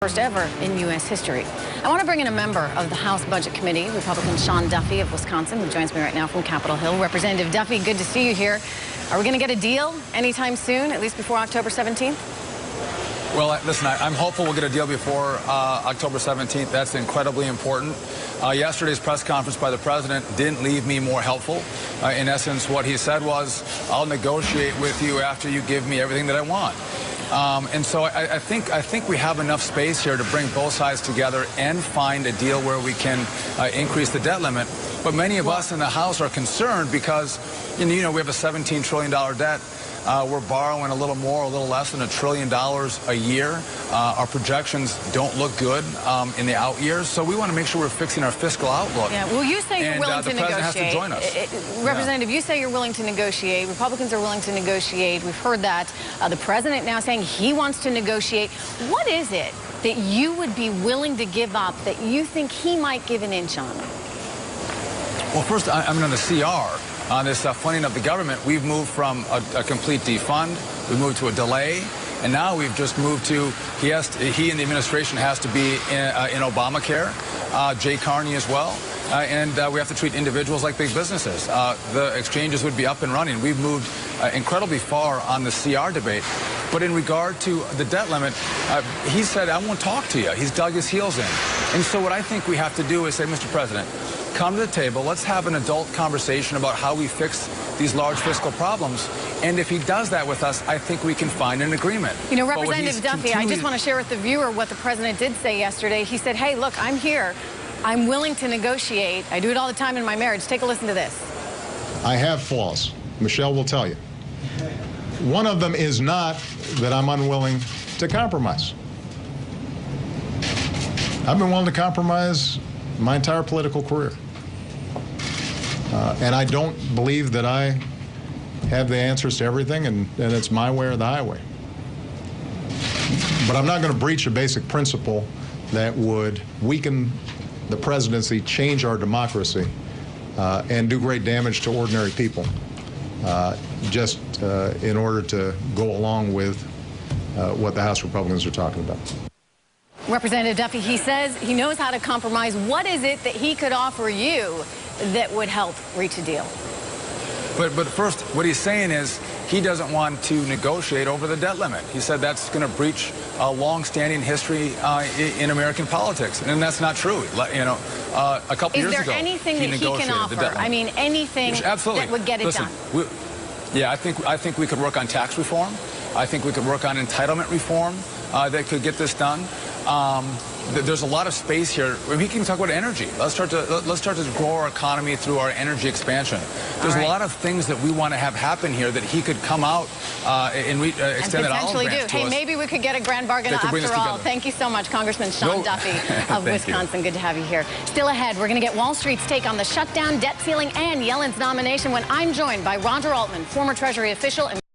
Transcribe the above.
first ever in U.S. history. I want to bring in a member of the House Budget Committee, Republican Sean Duffy of Wisconsin, who joins me right now from Capitol Hill. Representative Duffy, good to see you here. Are we going to get a deal anytime soon, at least before October 17th? Well, listen, I'm hopeful we'll get a deal before October 17th. That's incredibly important. Yesterday's press conference by the president didn't leave me more helpful. In essence, what he said was, I'll negotiate with you after you give me everything that I want. And so I think we have enough space here to bring both sides together and find a deal where we can increase the debt limit. But many of us in the House are concerned because, you know, we have a $17 trillion debt. We're borrowing a little more, a little less than $1 trillion a year. Our projections don't look good in the out years, so we want to make sure we're fixing our fiscal outlook. Yeah, well, you say you're willing to negotiate. The president has to join us. Representative, you say you're willing to negotiate. Republicans are willing to negotiate. We've heard that. The president now saying he wants to negotiate. What is it that you would be willing to give up that you think he might give an inch on? Well, first, I'm on the CR. On this funding of the government, we've moved from a complete defund, we moved to a delay, and now we've just moved to, he and the administration has to be in Obamacare, Jay Carney as well, and we have to treat individuals like big businesses. The exchanges would be up and running. We've moved incredibly far on the CR debate. But in regard to the debt limit, he said, I won't talk to you. He's dug his heels in. And so what I think we have to do is say, Mr. President, come to the table. Let's have an adult conversation about how we fix these large fiscal problems. And if he does that with us, I think we can find an agreement. You know, Representative Duffy, I just want to share with the viewer what the president did say yesterday. He said, hey, look, I'm here. I'm willing to negotiate. I do it all the time in my marriage. Take a listen to this. I have flaws. Michelle will tell you. One of them is not that I'm unwilling to compromise. I've been willing to compromise my entire political career. And I don't believe that I have the answers to everything, and it's my way or the highway. But I'm not going to breach a basic principle that would weaken the presidency, change our democracy, and do great damage to ordinary people, just in order to go along with what the House Republicans are talking about. Representative Duffy, he says he knows how to compromise. What is it that he could offer you that would help reach a deal? But first, what he's saying is he doesn't want to negotiate over the debt limit. He said that's going to breach a long-standing history in American politics, and that's not true. You know, a couple years ago, is there anything that he can offer? I mean, anything that would get it done? Yeah, I think we could work on tax reform. I think we could work on entitlement reform that could get this done. There's a lot of space here. We can talk about energy. Let's start to grow our economy through our energy expansion. There's a lot of things that we want to have happen here that he could come out and extend that olive branch to us. Hey, maybe we could get a grand bargain after all. Thank you so much, Congressman Sean Duffy of Wisconsin. Good to have you here. Still ahead, we're going to get Wall Street's take on the shutdown, debt ceiling, and Yellen's nomination when I'm joined by Roger Altman, former Treasury official and